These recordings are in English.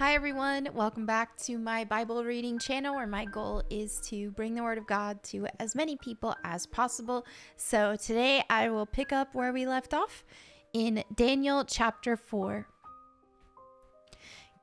Hi everyone, welcome back to my Bible reading channel where my goal is to bring the Word of God to as many people as possible. So today I will pick up where we left off in Daniel chapter 4.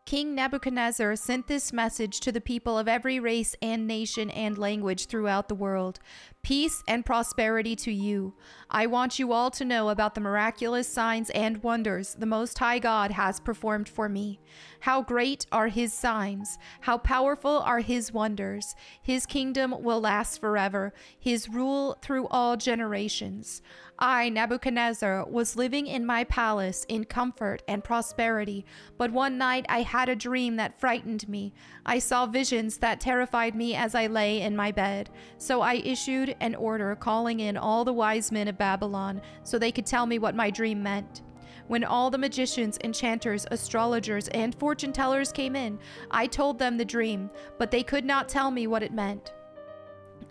King Nebuchadnezzar sent this message to the people of every race and nation and language throughout the world. Peace and prosperity to you. I want you all to know about the miraculous signs and wonders the Most High God has performed for me. How great are his signs, how powerful are his wonders. His kingdom will last forever, his rule through all generations. I, Nebuchadnezzar, was living in my palace in comfort and prosperity, but one night I had a dream that frightened me. I saw visions that terrified me as I lay in my bed. So I issued an order calling in all the wise men of Babylon so they could tell me what my dream meant. When all the magicians, enchanters, astrologers, and fortune tellers came in, I told them the dream, but they could not tell me what it meant.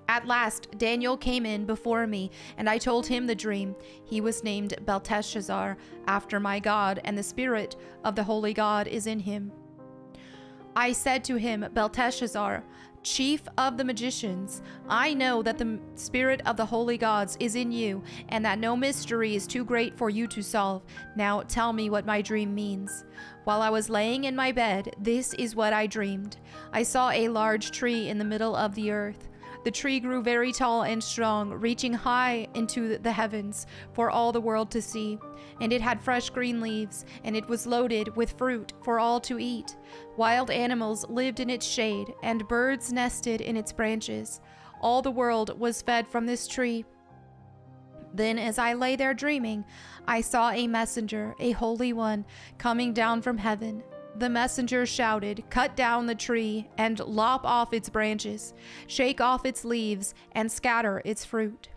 At last, Daniel came in before me, and I told him the dream. He was named Belteshazzar, after my God, and the spirit of the holy God is in him. I said to him, Belteshazzar, chief of the magicians, I know that the spirit of the holy gods is in you, and that no mystery is too great for you to solve. Now tell me what my dream means. While I was laying in my bed, this is what I dreamed. I saw a large tree in the middle of the earth. The tree grew very tall and strong, reaching high into the heavens for all the world to see. And it had fresh green leaves, and it was loaded with fruit for all to eat. Wild animals lived in its shade, and birds nested in its branches. All the world was fed from this tree. Then, as I lay there dreaming, I saw a messenger, a holy one, coming down from heaven. The messenger shouted, "Cut down the tree and lop off its branches, shake off its leaves and scatter its fruit.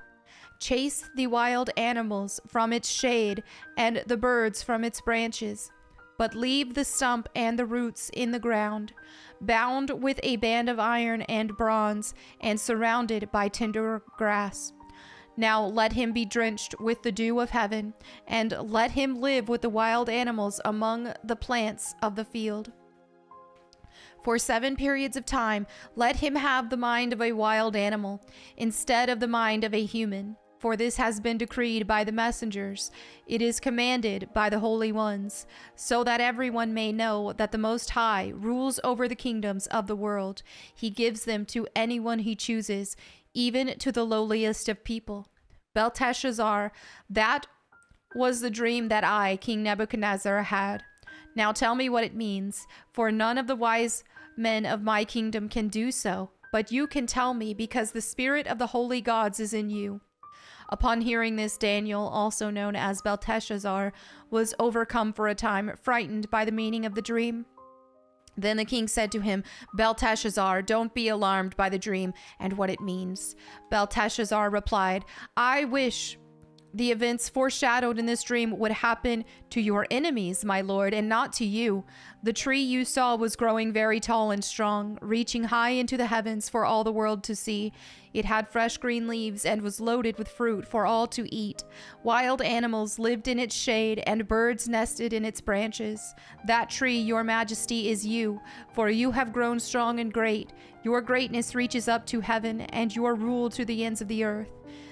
Chase the wild animals from its shade and the birds from its branches, but leave the stump and the roots in the ground, bound with a band of iron and bronze and surrounded by tender grass. Now let him be drenched with the dew of heaven, and let him live with the wild animals among the plants of the field. For 7 periods of time, let him have the mind of a wild animal, instead of the mind of a human. For this has been decreed by the messengers. It is commanded by the holy ones, so that everyone may know that the Most High rules over the kingdoms of the world. He gives them to anyone he chooses, even to the lowliest of people. Belteshazzar, that was the dream that I, King Nebuchadnezzar, had. Now tell me what it means, for none of the wise men of my kingdom can do so, but you can tell me, because the spirit of the holy gods is in you." Upon hearing this, Daniel, also known as Belteshazzar, was overcome for a time, frightened by the meaning of the dream. Then the king said to him, "Belteshazzar, don't be alarmed by the dream and what it means." Belteshazzar replied, "I wish the events foreshadowed in this dream would happen to your enemies, my lord, and not to you. The tree you saw was growing very tall and strong, reaching high into the heavens for all the world to see. It had fresh green leaves and was loaded with fruit for all to eat. Wild animals lived in its shade, and birds nested in its branches. That tree, your majesty, is you, for you have grown strong and great. Your greatness reaches up to heaven, and your rule to the ends of the earth.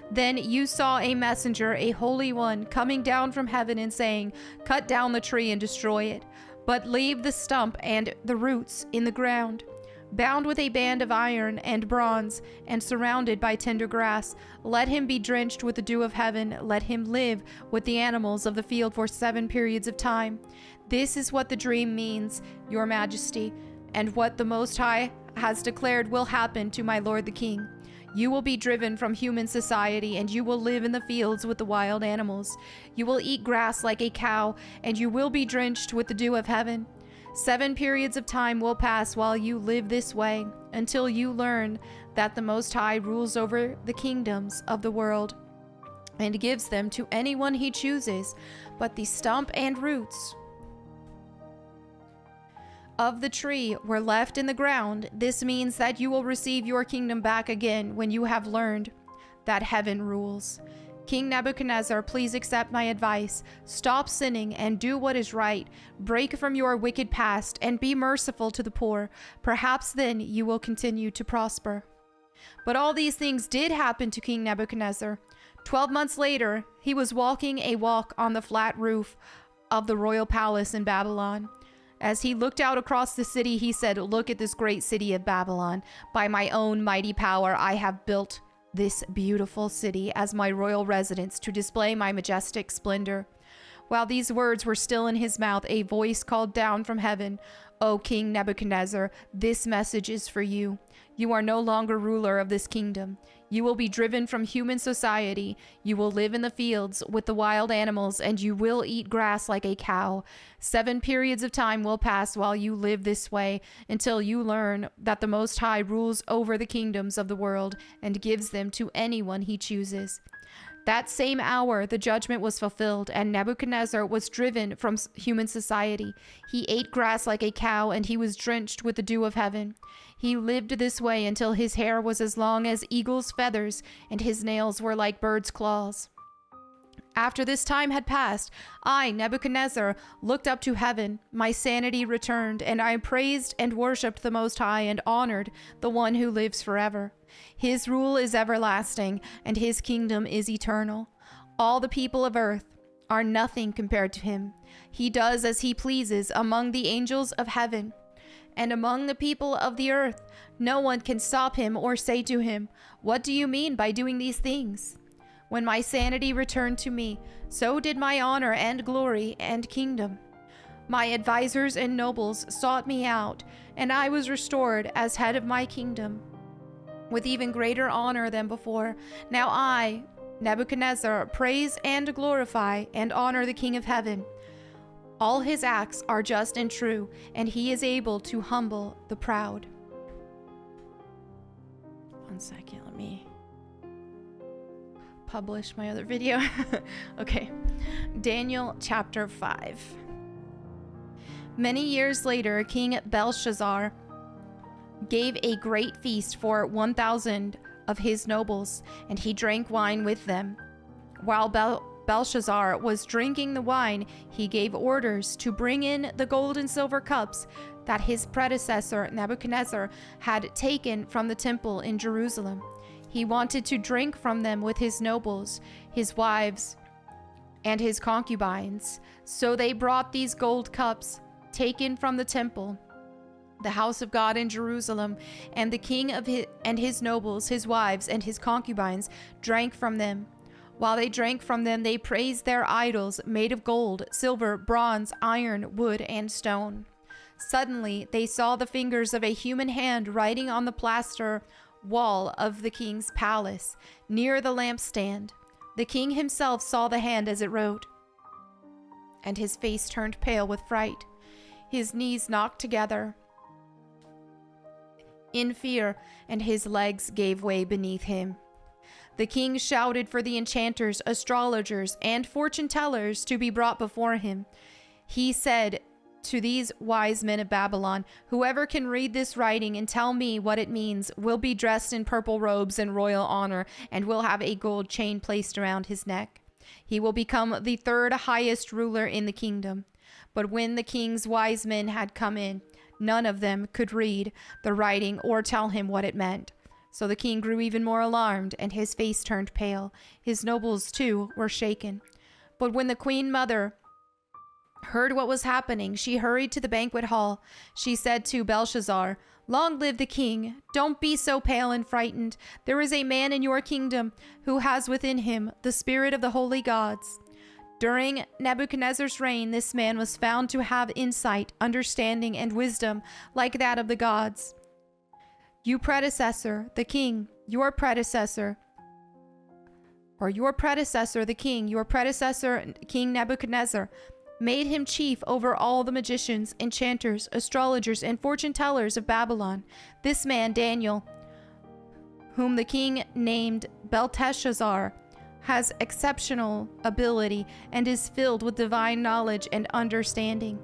Then you saw a messenger, a holy one, coming down from heaven and saying, 'Cut down the tree and destroy it, but leave the stump and the roots in the ground. Bound with a band of iron and bronze and surrounded by tender grass, let him be drenched with the dew of heaven. Let him live with the animals of the field for 7 periods of time.' This is what the dream means, your majesty, and what the Most High has declared will happen to my lord the king. You will be driven from human society, and you will live in the fields with the wild animals. You will eat grass like a cow, and you will be drenched with the dew of heaven. 7 periods of time will pass while you live this way, until you learn that the Most High rules over the kingdoms of the world and gives them to anyone he chooses, but the stump and roots of the tree were left in the ground. This means that you will receive your kingdom back again when you have learned that heaven rules. King Nebuchadnezzar, please accept my advice. Stop sinning and do what is right. Break from your wicked past and be merciful to the poor. Perhaps then you will continue to prosper." But all these things did happen to King Nebuchadnezzar. 12 months later, he was walking a walk on the flat roof of the royal palace in Babylon. As he looked out across the city, he said, "Look at this great city of Babylon. By my own mighty power, I have built this beautiful city as my royal residence to display my majestic splendor." While these words were still in his mouth, a voice called down from heaven, "O King Nebuchadnezzar, this message is for you. You are no longer ruler of this kingdom. You will be driven from human society. You will live in the fields with the wild animals, and you will eat grass like a cow. 7 periods of time will pass while you live this way, until you learn that the Most High rules over the kingdoms of the world and gives them to anyone he chooses." That same hour, the judgment was fulfilled, and Nebuchadnezzar was driven from human society. He ate grass like a cow, and he was drenched with the dew of heaven. He lived this way until his hair was as long as eagle's feathers, and his nails were like bird's claws. After this time had passed, I, Nebuchadnezzar, looked up to heaven. My sanity returned, and I praised and worshipped the Most High and honored the one who lives forever. His rule is everlasting, and his kingdom is eternal. All the people of earth are nothing compared to him. He does as he pleases among the angels of heaven, and among the people of the earth. No one can stop him or say to him, "What do you mean by doing these things?" When my sanity returned to me, so did my honor and glory and kingdom. My advisors and nobles sought me out, and I was restored as head of my kingdom, with even greater honor than before. Now I, Nebuchadnezzar, praise and glorify and honor the King of heaven. All his acts are just and true, and he is able to humble the proud. One second, let me publish my other video. Okay, Daniel chapter 5. Many years later, King Belshazzar gave a great feast for 1,000 of his nobles, and he drank wine with them. While Belshazzar was drinking the wine, he gave orders to bring in the gold and silver cups that his predecessor Nebuchadnezzar had taken from the temple in Jerusalem. He wanted to drink from them with his nobles, his wives, and his concubines. So they brought these gold cups taken from the temple, the house of God in Jerusalem, and the king and his nobles, his wives, and his concubines drank from them. While they drank from them, they praised their idols made of gold, silver, bronze, iron, wood, and stone. Suddenly, they saw the fingers of a human hand writing on the plaster wall of the king's palace, near the lampstand. The king himself saw the hand as it wrote, and his face turned pale with fright. His knees knocked together in fear, and his legs gave way beneath him. The king shouted for the enchanters, astrologers, and fortune tellers to be brought before him. He said to these wise men of Babylon, "Whoever can read this writing and tell me what it means will be dressed in purple robes and royal honor, and will have a gold chain placed around his neck. He will become the 3rd highest ruler in the kingdom." But when the king's wise men had come in, none of them could read the writing or tell him what it meant. So the king grew even more alarmed, and his face turned pale. His nobles, too, were shaken. But when the queen mother heard what was happening, she hurried to the banquet hall. She said to Belshazzar, "Long live the king! Don't be so pale and frightened. There is a man in your kingdom who has within him the spirit of the holy gods." During Nebuchadnezzar's reign, this man was found to have insight, understanding, and wisdom like that of the gods. Your predecessor, the king, your predecessor, King Nebuchadnezzar, made him chief over all the magicians, enchanters, astrologers, and fortune tellers of Babylon. This man, Daniel, whom the king named Belteshazzar, has exceptional ability and is filled with divine knowledge and understanding.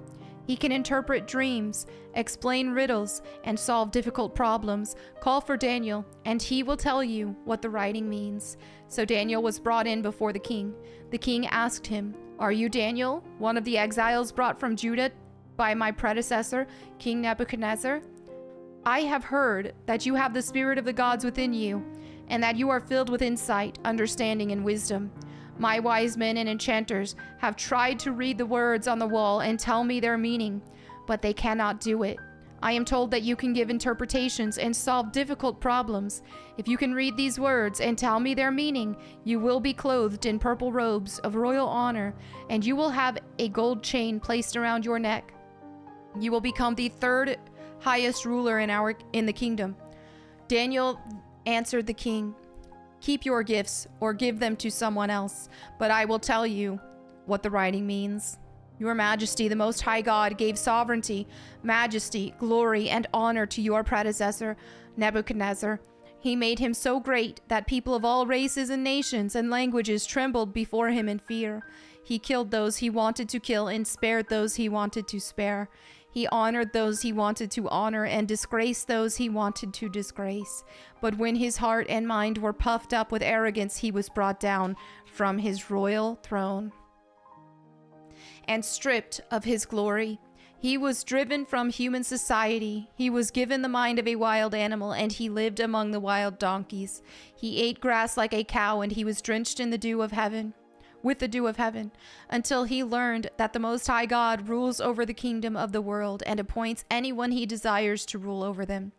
He can interpret dreams, explain riddles, and solve difficult problems. Call for Daniel, and he will tell you what the writing means." So Daniel was brought in before the king. The king asked him, "Are you Daniel, one of the exiles brought from Judah by my predecessor, King Nebuchadnezzar? I have heard that you have the spirit of the gods within you, and that you are filled with insight, understanding, and wisdom. My wise men and enchanters have tried to read the words on the wall and tell me their meaning, but they cannot do it. I am told that you can give interpretations and solve difficult problems. If you can read these words and tell me their meaning, you will be clothed in purple robes of royal honor, and you will have a gold chain placed around your neck. You will become the third highest ruler in the kingdom." Daniel answered the king, "Keep your gifts or give them to someone else, but I will tell you what the writing means. Your Majesty, the Most High God, gave sovereignty, majesty, glory, and honor to your predecessor, Nebuchadnezzar. He made him so great that people of all races and nations and languages trembled before him in fear. He killed those he wanted to kill and spared those he wanted to spare. He honored those he wanted to honor and disgraced those he wanted to disgrace. But when his heart and mind were puffed up with arrogance, he was brought down from his royal throne and stripped of his glory. He was driven from human society. He was given the mind of a wild animal, and he lived among the wild donkeys. He ate grass like a cow, and he was drenched in the dew of heaven, with the dew of heaven, until he learned that the Most High God rules over the kingdom of the world and appoints anyone he desires to rule over them.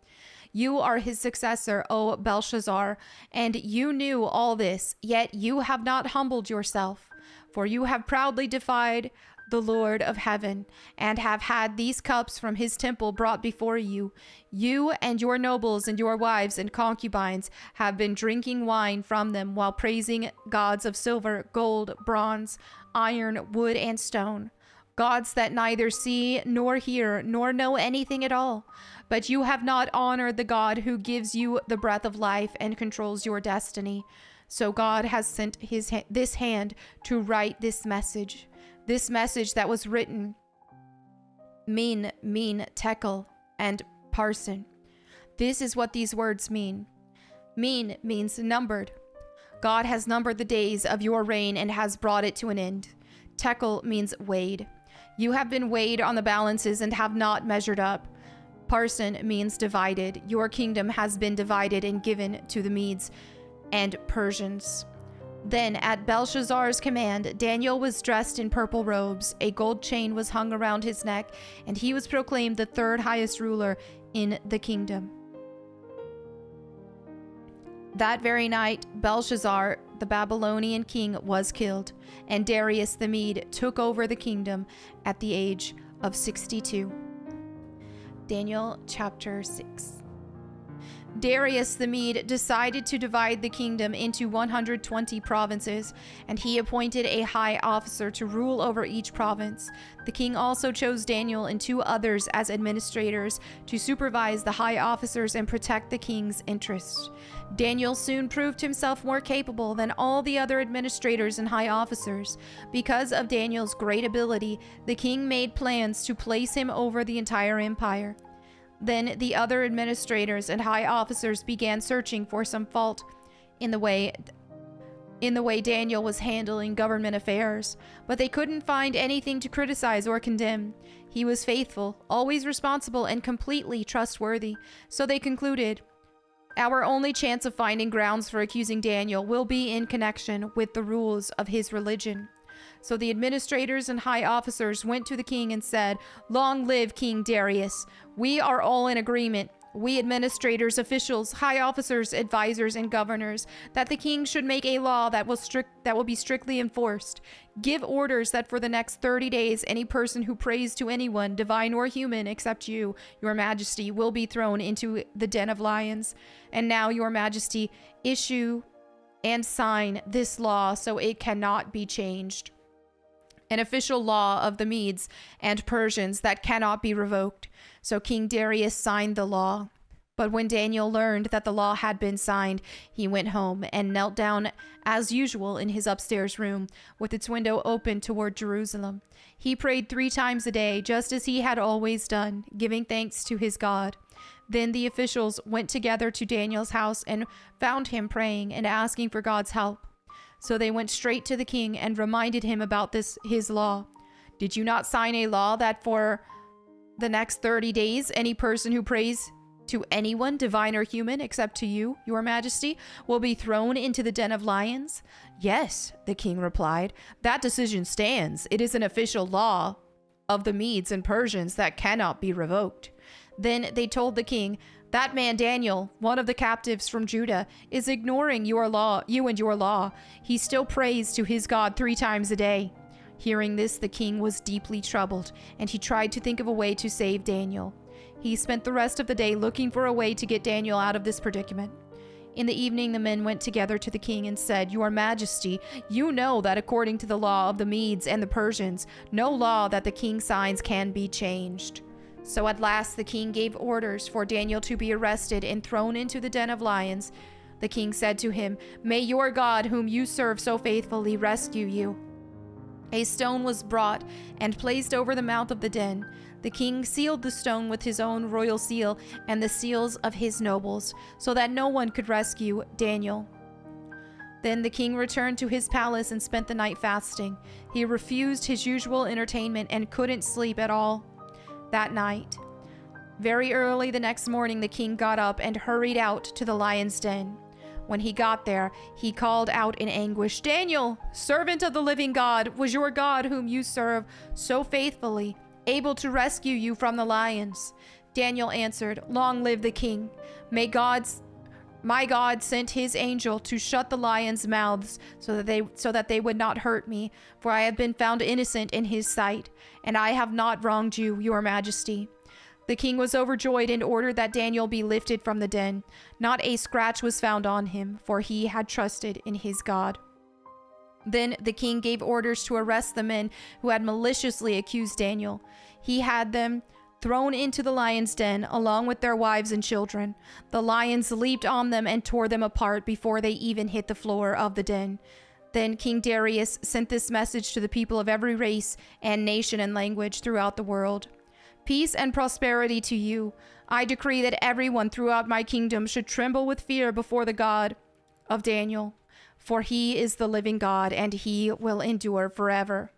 You are his successor, O Belshazzar, and you knew all this, yet you have not humbled yourself, for you have proudly defied the Lord of heaven, and have had these cups from his temple brought before you. You and your nobles and your wives and concubines have been drinking wine from them while praising gods of silver, gold, bronze, iron, wood, and stone, gods that neither see nor hear nor know anything at all. But you have not honored the God who gives you the breath of life and controls your destiny. So God has sent this hand to write this message that was written, mean, tekel, and parson. This is what these words mean. Mean means numbered. God has numbered the days of your reign and has brought it to an end. Tekel means weighed. You have been weighed on the balances and have not measured up. Parson means divided. Your kingdom has been divided and given to the Medes and Persians. Then, at Belshazzar's command, Daniel was dressed in purple robes, a gold chain was hung around his neck, and he was proclaimed the third highest ruler in the kingdom. That very night, Belshazzar, the Babylonian king, was killed, and Darius the Mede took over the kingdom at the age of 62. Daniel chapter 6. Darius the Mede decided to divide the kingdom into 120 provinces, and he appointed a high officer to rule over each province. The king also chose Daniel and 2 others as administrators to supervise the high officers and protect the king's interests. Daniel soon proved himself more capable than all the other administrators and high officers. Because of Daniel's great ability, the king made plans to place him over the entire empire. Then the other administrators and high officers began searching for some fault in the way Daniel was handling government affairs, but they couldn't find anything to criticize or condemn. He was faithful, always responsible, and completely trustworthy. So they concluded, our only chance of finding grounds for accusing Daniel will be in connection with the rules of his religion. So the administrators and high officers went to the king and said, "Long live King Darius. We are all in agreement, we administrators, officials, high officers, advisors, and governors, that the king should make a law that will be strictly enforced. Give orders that for the next 30 days, any person who prays to anyone, divine or human, except you, your majesty, will be thrown into the den of lions. And now, your majesty, issue and sign this law so it cannot be changed. An official law of the Medes and Persians that cannot be revoked." So King Darius signed the law. But when Daniel learned that the law had been signed, he went home and knelt down as usual in his upstairs room, with its window open toward Jerusalem. He prayed 3 times a day, just as he had always done, giving thanks to his God. Then the officials went together to Daniel's house and found him praying and asking for God's help. So they went straight to the king and reminded him about his law. "Did you not sign a law that for the next 30 days, any person who prays to anyone, divine or human, except to you, your majesty, will be thrown into the den of lions?" "Yes," the king replied, "that decision stands. It is an official law of the Medes and Persians that cannot be revoked." Then they told the king, "That man Daniel, one of the captives from Judah, is ignoring your law, you and your law. He still prays to his God 3 times a day." Hearing this, the king was deeply troubled, and he tried to think of a way to save Daniel. He spent the rest of the day looking for a way to get Daniel out of this predicament. In the evening, the men went together to the king and said, "Your Majesty, you know that according to the law of the Medes and the Persians, no law that the king signs can be changed." So at last the king gave orders for Daniel to be arrested and thrown into the den of lions. The king said to him, "May your God, whom you serve so faithfully, rescue you." A stone was brought and placed over the mouth of the den. The king sealed the stone with his own royal seal and the seals of his nobles, so that no one could rescue Daniel. Then the king returned to his palace and spent the night fasting. He refused his usual entertainment and couldn't sleep at all that night. Very early the next morning, the king got up and hurried out to the lion's den. When he got there, he called out in anguish, "Daniel, servant of the living God, was your God, whom you serve so faithfully, able to rescue you from the lions?" Daniel answered, "Long live the king. My God sent his angel to shut the lions' mouths so that they would not hurt me, for I have been found innocent in his sight, and I have not wronged you, your majesty." The king was overjoyed and ordered that Daniel be lifted from the den. Not a scratch was found on him, for he had trusted in his God. Then the king gave orders to arrest the men who had maliciously accused Daniel. He had them thrown into the lion's den along with their wives and children. The lions leaped on them and tore them apart before they even hit the floor of the den. Then King Darius sent this message to the people of every race and nation and language throughout the world. "Peace and prosperity to you. I decree that everyone throughout my kingdom should tremble with fear before the God of Daniel, for he is the living God, and he will endure forever.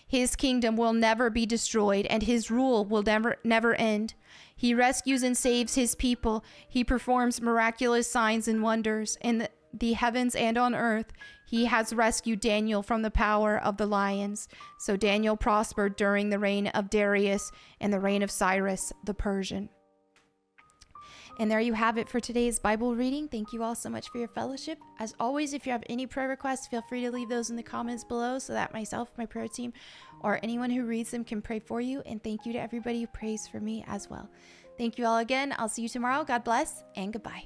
His kingdom will never be destroyed, and his rule will never end. He rescues and saves his people. He performs miraculous signs and wonders in the heavens and on earth. He has rescued Daniel from the power of the lions." So Daniel prospered during the reign of Darius and the reign of Cyrus the Persian. And there you have it for today's Bible reading. Thank you all so much for your fellowship. As always, if you have any prayer requests, feel free to leave those in the comments below so that myself, my prayer team, or anyone who reads them can pray for you. And thank you to everybody who prays for me as well. Thank you all again. I'll see you tomorrow. God bless and goodbye.